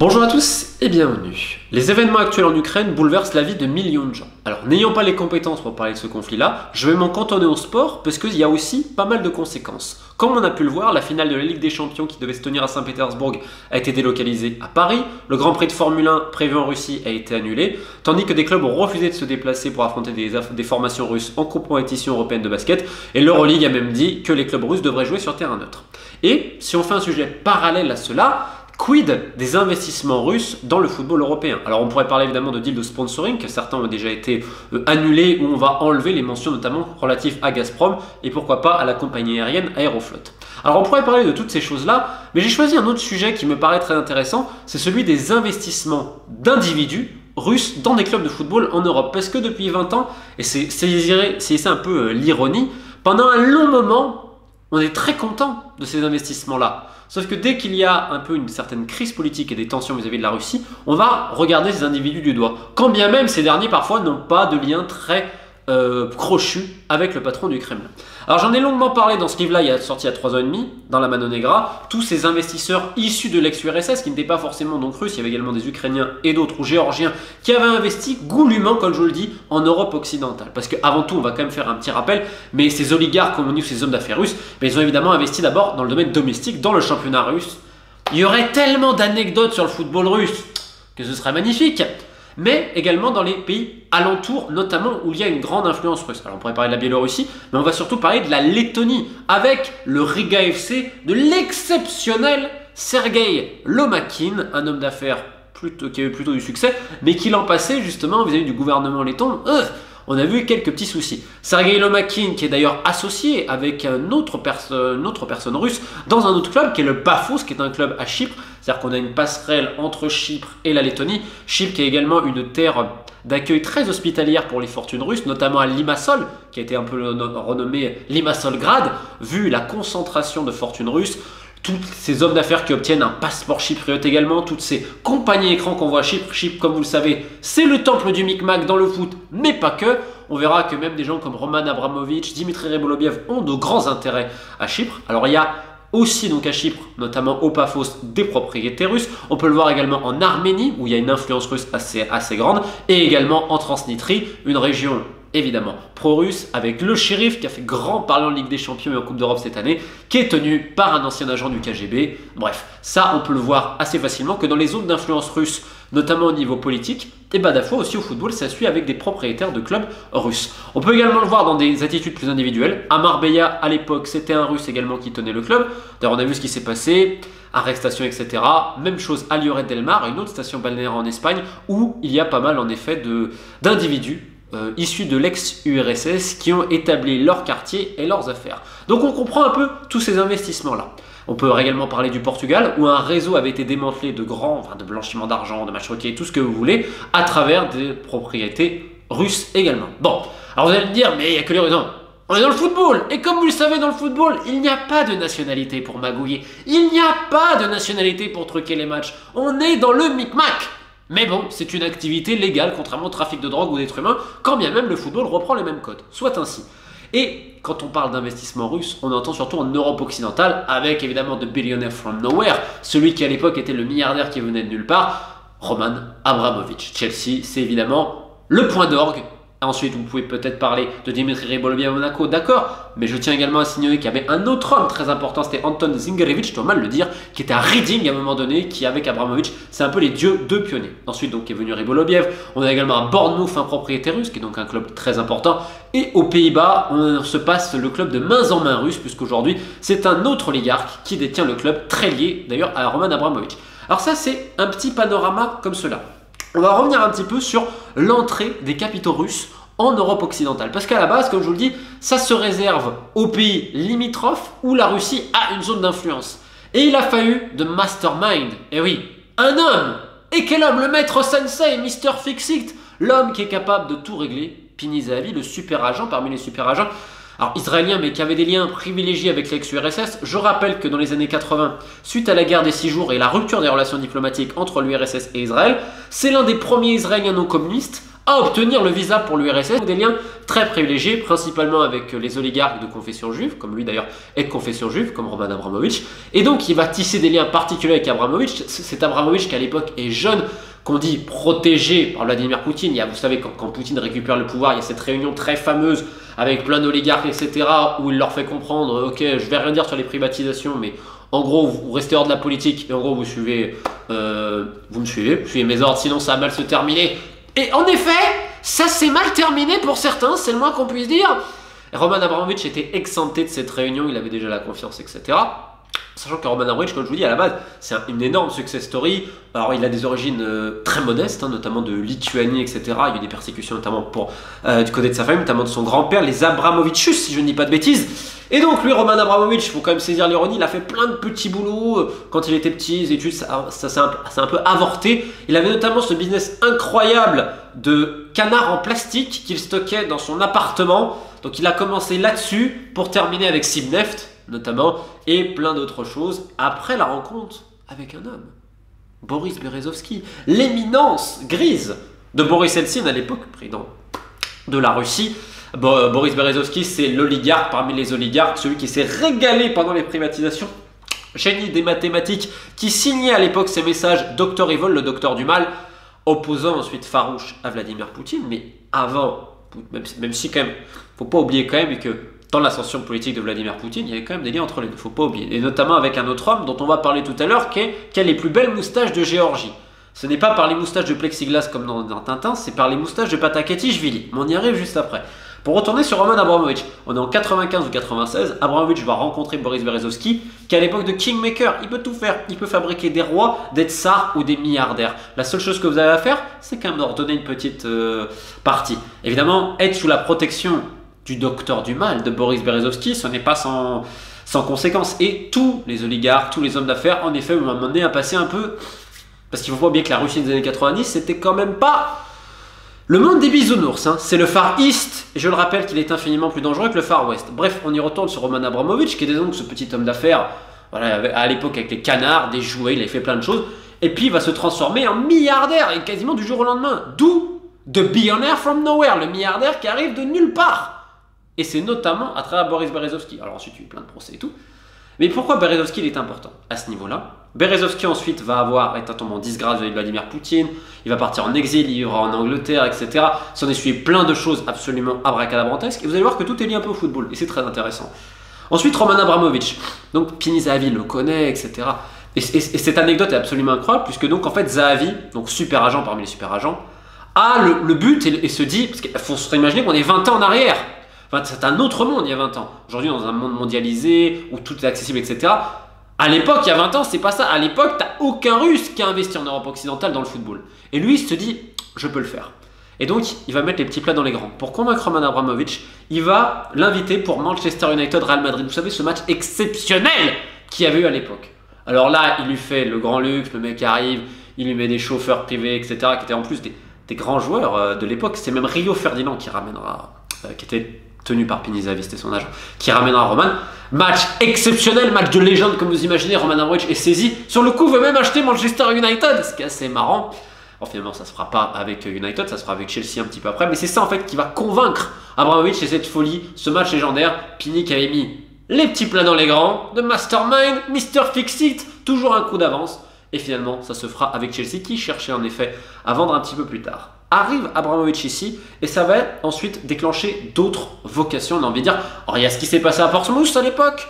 Bonjour à tous et bienvenue. Les événements actuels en Ukraine bouleversent la vie de millions de gens. Alors, n'ayant pas les compétences pour parler de ce conflit-là, je vais m'en cantonner au sport parce qu'il y a aussi pas mal de conséquences. Comme on a pu le voir, la finale de la Ligue des Champions qui devait se tenir à Saint-Pétersbourg a été délocalisée à Paris, le Grand Prix de Formule 1 prévu en Russie a été annulé, tandis que des clubs ont refusé de se déplacer pour affronter des formations russes en compétition européenne de basket, et l'Euroleague a même dit que les clubs russes devraient jouer sur terrain neutre. Et si on fait un sujet parallèle à cela, quid des investissements russes dans le football européen? Alors on pourrait parler évidemment de deals de sponsoring, que certains ont déjà été annulés, où on va enlever les mentions notamment relatives à Gazprom et pourquoi pas à la compagnie aérienne Aeroflot. Alors on pourrait parler de toutes ces choses-là, mais j'ai choisi un autre sujet qui me paraît très intéressant, c'est celui des investissements d'individus russes dans des clubs de football en Europe. Parce que depuis 20 ans, et c'est un peu l'ironie, pendant un long moment, on est très content de ces investissements-là. Sauf que dès qu'il y a un peu une certaine crise politique et des tensions vis-à-vis de la Russie, on va regarder ces individus du doigt. Quand bien même ces derniers parfois n'ont pas de lien très crochu avec le patron du Kremlin. Alors j'en ai longuement parlé dans ce livre-là, il est sorti il y a 3 ans et demi, dans la Mano Negra, tous ces investisseurs issus de l'ex-URSS, qui n'étaient pas forcément donc russes, il y avait également des Ukrainiens et d'autres, ou Géorgiens, qui avaient investi goulûment, comme je vous le dis, en Europe occidentale. Parce qu'avant tout, on va quand même faire un petit rappel, mais ces oligarques, comme on dit, ces hommes d'affaires russes, mais ils ont évidemment investi d'abord dans le domaine domestique, dans le championnat russe. Il y aurait tellement d'anecdotes sur le football russe que ce serait magnifique, mais également dans les pays alentours, notamment où il y a une grande influence russe. Alors on pourrait parler de la Biélorussie, mais on va surtout parler de la Lettonie, avec le Riga FC de l'exceptionnel Sergei Lomakin, un homme d'affaires qui a eu plutôt du succès, mais qui l'an passé, justement, vis-à-vis du gouvernement letton, on a vu quelques petits soucis. Sergei Lomakin, qui est d'ailleurs associé avec une autre personne russe dans un autre club, qui est le Pafos, qui est un club à Chypre. C'est-à-dire qu'on a une passerelle entre Chypre et la Lettonie. Chypre qui est également une terre d'accueil très hospitalière pour les fortunes russes, notamment à Limassol, qui a été un peu renommé Limassolgrad, vu la concentration de fortunes russes. Tous ces hommes d'affaires qui obtiennent un passeport chypriote également, toutes ces compagnies écrans qu'on voit à Chypre. Chypre, comme vous le savez, c'est le temple du micmac dans le foot, mais pas que. On verra que même des gens comme Roman Abramovich, Dimitri Rebolobiev ont de grands intérêts à Chypre. Alors il y a aussi donc à Chypre, notamment au Paphos, des propriétés russes. On peut le voir également en Arménie, où il y a une influence russe assez grande, et également en Transnistrie, une région évidemment pro-russe, avec le shérif qui a fait grand parler en Ligue des Champions et en Coupe d'Europe cette année, qui est tenu par un ancien agent du KGB. Bref, ça on peut le voir assez facilement que dans les zones d'influence russe, notamment au niveau politique, et bah d'affois aussi au football, ça suit avec des propriétaires de clubs russes. On peut également le voir dans des attitudes plus individuelles. À Marbella, à l'époque, c'était un russe également qui tenait le club. D'ailleurs, on a vu ce qui s'est passé, arrestation, etc. Même chose à Lloret del Mar, une autre station balnéaire en Espagne, où il y a pas mal en effet d'individus issus de l'ex-URSS qui ont établi leur quartier et leurs affaires. Donc on comprend un peu tous ces investissements-là. On peut également parler du Portugal, où un réseau avait été démantelé de blanchiment d'argent, de match hockey, tout ce que vous voulez, à travers des propriétés russes également. Bon, alors vous allez me dire, mais il n'y a que les Russes. Non, on est dans le football, et comme vous le savez, dans le football, il n'y a pas de nationalité pour magouiller. Il n'y a pas de nationalité pour truquer les matchs. On est dans le micmac. Mais bon, c'est une activité légale, contrairement au trafic de drogue ou d'êtres humains, quand bien même le football reprend les mêmes codes. Soit ainsi. Et quand on parle d'investissement russe, on entend surtout en Europe occidentale, avec évidemment The Billionaire from Nowhere, celui qui à l'époque était le milliardaire qui venait de nulle part, Roman Abramovich. Chelsea, c'est évidemment le point d'orgue. Ensuite, vous pouvez peut-être parler de Dimitri Rebolobiev à Monaco, d'accord, mais je tiens également à signaler qu'il y avait un autre homme très important, c'était Anton Zingerevich, je dois mal le dire, qui était à Reading à un moment donné, qui avec Abramovich, c'est un peu les dieux deux pionniers. Ensuite, donc, est venu Rebolobiev, on a également à Bournemouth, un propriétaire russe, qui est donc un club très important, et aux Pays-Bas, on se passe le club de main en main russe, puisqu'aujourd'hui, c'est un autre oligarque qui détient le club, très lié d'ailleurs à Roman Abramovich. Alors ça, c'est un petit panorama comme cela. On va revenir un petit peu sur l'entrée des capitaux russes en Europe occidentale. Parce qu'à la base, comme je vous le dis, ça se réserve aux pays limitrophes où la Russie a une zone d'influence. Et il a fallu de mastermind. Et oui, un homme. Et quel homme? Le maître sensei, Mr. Fix-It. L'homme qui est capable de tout régler. Pini Zahavi, le super agent parmi les super agents. Alors israélien, mais qui avait des liens privilégiés avec l'ex-URSS. Je rappelle que dans les années 80, suite à la guerre des 6 jours et la rupture des relations diplomatiques entre l'URSS et Israël, c'est l'un des premiers Israéliens non communistes à obtenir le visa pour l'URSS, des liens très privilégiés, principalement avec les oligarques de confession juive, comme lui d'ailleurs est de confession juive, comme Roman Abramovich. Et donc il va tisser des liens particuliers avec Abramovich. C'est Abramovich qui à l'époque est jeune, qu'on dit protégé par Vladimir Poutine. Vous savez, quand Poutine récupère le pouvoir, il y a cette réunion très fameuse avec plein d'oligarques, etc., où il leur fait comprendre, ok, je vais rien dire sur les privatisations, mais en gros, vous restez hors de la politique, et en gros, vous me suivez mes ordres, sinon ça va mal se terminer. Et en effet, ça s'est mal terminé pour certains, c'est le moins qu'on puisse dire. Roman Abramovich était exempté de cette réunion, il avait déjà la confiance, etc. Sachant que Roman Abramovich, comme je vous dis, à la base, c'est une énorme success story. Alors, il a des origines très modestes, notamment de Lituanie, etc. Il y a eu des persécutions, notamment du côté de sa famille, notamment de son grand-père, les Abramovichus, si je ne dis pas de bêtises. Et donc, lui, Roman Abramovich, il faut quand même saisir l'ironie, il a fait plein de petits boulots. Quand il était petit, les études, ça s'est un peu avorté. Il avait notamment ce business incroyable de canards en plastique qu'il stockait dans son appartement. Donc, il a commencé là-dessus pour terminer avec Sibneft, notamment, et plein d'autres choses, après la rencontre avec un homme, Boris Berezovsky, l'éminence grise de Boris Eltsine à l'époque, président de la Russie. Boris Berezovsky, c'est l'oligarque parmi les oligarques, celui qui s'est régalé pendant les privatisations, génie des mathématiques, qui signait à l'époque ses messages Docteur Evil, le docteur du mal, opposant ensuite farouche à Vladimir Poutine, mais avant, même si quand même, faut pas oublier quand même que dans l'ascension politique de Vladimir Poutine, il y avait quand même des liens entre les deux, il ne faut pas oublier. Et notamment avec un autre homme dont on va parler tout à l'heure, qui a les plus belles moustaches de Géorgie. Ce n'est pas par les moustaches de plexiglas comme dans Tintin, c'est par les moustaches de Patakatichvili. Mais on y arrive juste après. Pour retourner sur Roman Abramovich, on est en 95 ou 96, Abramovich va rencontrer Boris Berezovsky, qui à l'époque de Kingmaker, il peut tout faire. Il peut fabriquer des rois, des tsars ou des milliardaires. La seule chose que vous avez à faire, c'est quand même leur donner une petite partie. Évidemment, être sous la protection du docteur du mal de Boris Berezovsky, ce n'est pas sans conséquence. Et tous les oligarques, tous les hommes d'affaires, en effet, vont m'amener à passer un peu... Parce qu'il faut pas oublier que la Russie des années 90, c'était quand même pas le monde des bisounours. Hein. C'est le Far East, et je le rappelle qu'il est infiniment plus dangereux que le Far West. Bref, on y retourne sur Roman Abramovich, qui était donc ce petit homme d'affaires, voilà, à l'époque avec les canards, des jouets, il avait fait plein de choses, et puis il va se transformer en milliardaire, et quasiment du jour au lendemain. D'où The Billionaire from Nowhere, le milliardaire qui arrive de nulle part. Et c'est notamment à travers Boris Berezovsky. Alors ensuite, il y a eu plein de procès et tout. Mais pourquoi Berezovsky il est important à ce niveau-là? Berezovsky ensuite va être un tombe en disgrâce avec Vladimir Poutine, il va partir en exil, il ira en Angleterre, etc. S'en est suivi plein de choses absolument abracadabrantesques. Et vous allez voir que tout est lié un peu au football, et c'est très intéressant. Ensuite, Roman Abramovich. Donc Pini Zahavi le connaît, etc. Et cette anecdote est absolument incroyable, puisque donc en fait Zahavi, donc super agent parmi les super agents, a le but et se dit, parce qu'il faut se réimaginer qu'on est 20 ans en arrière. Enfin, c'est un autre monde il y a 20 ans. Aujourd'hui, dans un monde mondialisé, où tout est accessible, etc. À l'époque, il y a 20 ans, c'est pas ça. À l'époque, t'as aucun Russe qui a investi en Europe occidentale dans le football. Et lui, il se dit, je peux le faire. Et donc, il va mettre les petits plats dans les grands. Pour convaincre Roman Abramovich, il va l'inviter pour Manchester United Real Madrid. Vous savez, ce match exceptionnel qu'il y avait eu à l'époque. Alors là, il lui fait le grand luxe, le mec arrive, il lui met des chauffeurs privés, etc., qui étaient en plus des grands joueurs de l'époque. C'est même Rio Ferdinand qui ramènera, qui était tenu par Pini Zahavi, c'était son agent, qui ramènera Roman. Match exceptionnel, match de légende, comme vous imaginez. Roman Abramovich est saisi. Sur le coup, veut même acheter Manchester United, ce qui est assez marrant. Alors finalement, ça ne se fera pas avec United, ça se fera avec Chelsea un petit peu après. Mais c'est ça, en fait, qui va convaincre Abramovich, c'est cette folie, ce match légendaire. Pini qui avait mis les petits plats dans les grands, de Mastermind, Mr. Fix-It, toujours un coup d'avance. Et finalement, ça se fera avec Chelsea, qui cherchait en effet à vendre un petit peu plus tard. Arrive Abramovich ici, et ça va ensuite déclencher d'autres vocations, on a envie de dire. Alors il y a ce qui s'est passé à Portsmouth à l'époque.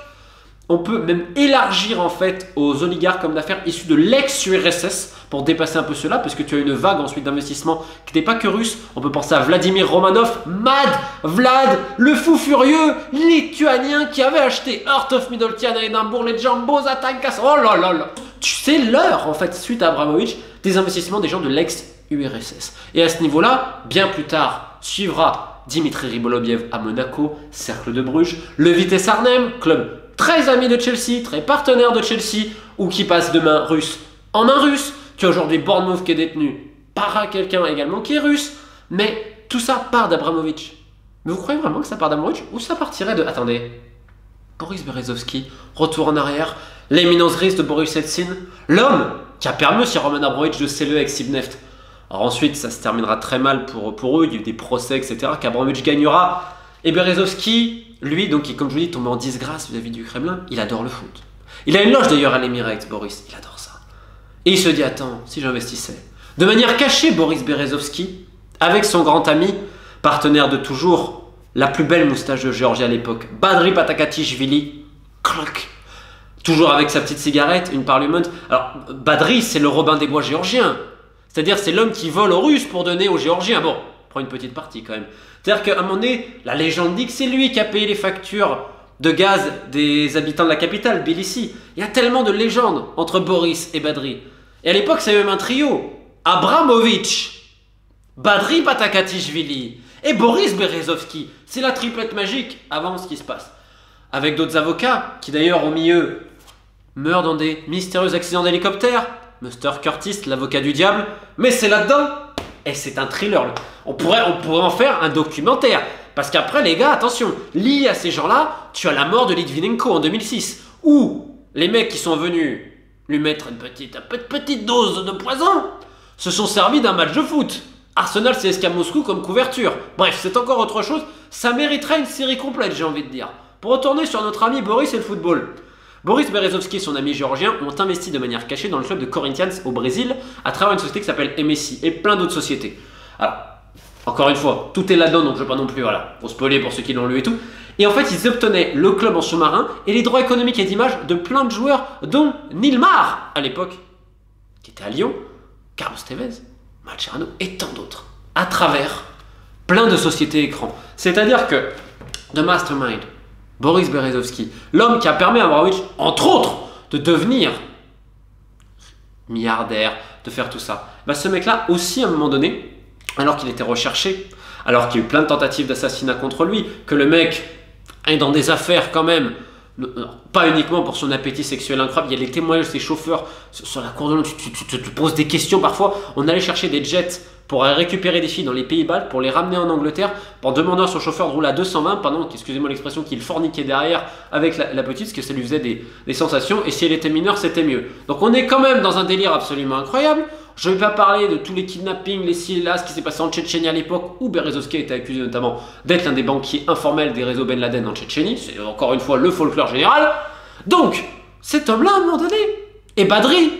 On peut même élargir en fait aux oligarques comme d'affaires issus de l'ex-URSS pour dépasser un peu cela, parce que tu as une vague ensuite d'investissement qui n'était pas que russe. On peut penser à Vladimir Romanov, Mad Vlad, le fou furieux lituanien qui avait acheté Heart of Midlothian à Édimbourg, les Jambos à Tankas. Oh là là là. C'est l'heure en fait, suite à Abramovich, des investissements des gens de l'ex-URSS. Et à ce niveau-là, bien plus tard, suivra Dimitri Riboloviev à Monaco, Cercle de Bruges, le Vitesse Arnhem, club très ami de Chelsea, très partenaire de Chelsea, ou qui passe de main russe en main russe. Tu as aujourd'hui Bournemouth qui est détenu par quelqu'un également qui est russe. Mais tout ça part d'Abramovich. Mais vous croyez vraiment que ça part d'Abramovich, ou ça partirait de... Attendez, Boris Berezovsky, retour en arrière, l'éminence grise de Boris Eltsine, l'homme qui a permis aussi à Roman Abramovich de sceller avec Sibneft. Alors ensuite, ça se terminera très mal pour eux, il y a eu des procès, etc., qu'Abramovich gagnera. Et Berezovski, lui, donc, qui, comme je vous dis, tombe en disgrâce vis-à-vis du Kremlin, il adore le foot. Il a une loge d'ailleurs à l'Emirates, Boris, il adore ça. Et il se dit, attends, si j'investissais. De manière cachée, Boris Berezovski, avec son grand ami, partenaire de toujours, la plus belle moustache de Géorgie à l'époque, Badri Patakatishvili, clac, toujours avec sa petite cigarette, une parliament. Alors, Badri, c'est le Robin des Bois géorgien. C'est-à-dire, c'est l'homme qui vole aux Russes pour donner aux Géorgiens. Bon, prend une petite partie quand même. C'est-à-dire qu'à un moment donné, la légende dit que c'est lui qui a payé les factures de gaz des habitants de la capitale, Tbilissi. Il y a tellement de légendes entre Boris et Badri. Et à l'époque, c'est même un trio. Abramovich, Badri Patakatishvili et Boris Berezovski. C'est la triplette magique avant ce qui se passe. Avec d'autres avocats qui d'ailleurs au milieu meurent dans des mystérieux accidents d'hélicoptère. Mr. Curtis, l'avocat du diable. Mais c'est là-dedans. Et c'est un thriller. On pourrait en faire un documentaire. Parce qu'après, les gars, attention, lié à ces gens-là, tu as la mort de Litvinenko en 2006. Où les mecs qui sont venus lui mettre une petite dose de poison se sont servis d'un match de foot. Arsenal CSKA Moscou comme couverture. Bref, c'est encore autre chose. Ça mériterait une série complète, j'ai envie de dire. Pour retourner sur notre ami Boris et le football. Boris Berezovski et son ami géorgien ont investi de manière cachée dans le club de Corinthians au Brésil à travers une société qui s'appelle MSI et plein d'autres sociétés. Alors, encore une fois, tout est là-dedans, donc je ne vais pas non plus, voilà, pour spoiler pour ceux qui l'ont lu et tout. Et en fait, ils obtenaient le club en sous-marin et les droits économiques et d'image de plein de joueurs, dont Nilmar, à l'époque, qui était à Lyon, Carlos Tevez, Mascherano et tant d'autres, à travers plein de sociétés écrans. C'est-à-dire que, The Mastermind, Boris Berezovski, l'homme qui a permis à Abramovich, entre autres, de devenir milliardaire, de faire tout ça. Bah, ce mec-là, aussi, à un moment donné, alors qu'il était recherché, alors qu'il y a eu plein de tentatives d'assassinat contre lui, que le mec est dans des affaires quand même, pas uniquement pour son appétit sexuel incroyable, il y a les témoignages de ses chauffeurs sur la cour de l'eau, tu te poses des questions parfois. On allait chercher des jets pour aller récupérer des filles dans les Pays-Bas, pour les ramener en Angleterre, en demandant à son chauffeur de rouler à 220, pendant, excusez-moi l'expression, qu'il forniquait derrière avec la petite, parce que ça lui faisait des sensations, et si elle était mineure, c'était mieux. Donc on est quand même dans un délire absolument incroyable. Je ne vais pas parler de tous les kidnappings, les ci et là, ce qui s'est passé en Tchétchénie à l'époque, où Berezovski a été accusé notamment d'être l'un des banquiers informels des réseaux Ben Laden en Tchétchénie. C'est encore une fois le folklore général. Donc, cet homme-là, à un moment donné, et Badri,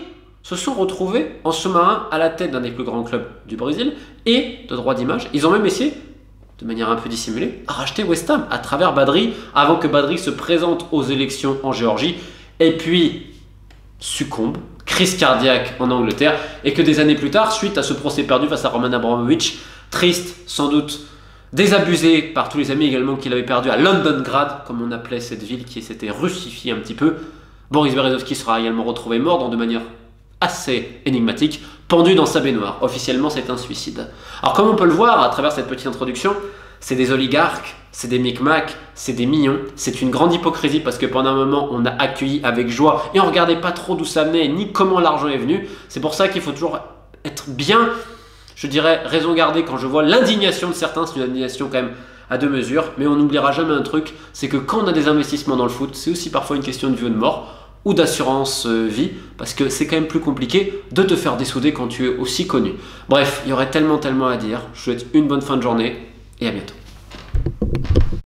se sont retrouvés en sous-marin à la tête d'un des plus grands clubs du Brésil et de droits d'image. Ils ont même essayé, de manière un peu dissimulée, à racheter West Ham à travers Badri, avant que Badri se présente aux élections en Géorgie, et puis succombe, crise cardiaque en Angleterre, et que des années plus tard, suite à ce procès perdu face à Roman Abramovich, triste, sans doute, désabusé par tous les amis également qu'il avait perdu à Londongrad, comme on appelait cette ville qui s'était russifiée un petit peu, Boris Berezovski sera également retrouvé mort de manière assez énigmatique, pendu dans sa baignoire. Officiellement, c'est un suicide. Alors, comme on peut le voir à travers cette petite introduction, c'est des oligarques, c'est des micmacs, c'est des millions. C'est une grande hypocrisie parce que pendant un moment, on a accueilli avec joie et on regardait pas trop d'où ça venait ni comment l'argent est venu. C'est pour ça qu'il faut toujours être bien, je dirais, raison gardée quand je vois l'indignation de certains. C'est une indignation quand même à deux mesures, mais on n'oubliera jamais un truc, c'est que quand on a des investissements dans le foot, c'est aussi parfois une question de vie ou de mort, ou d'assurance vie, parce que c'est quand même plus compliqué de te faire dessouder quand tu es aussi connu. Bref, il y aurait tellement à dire. Je vous souhaite une bonne fin de journée et à bientôt.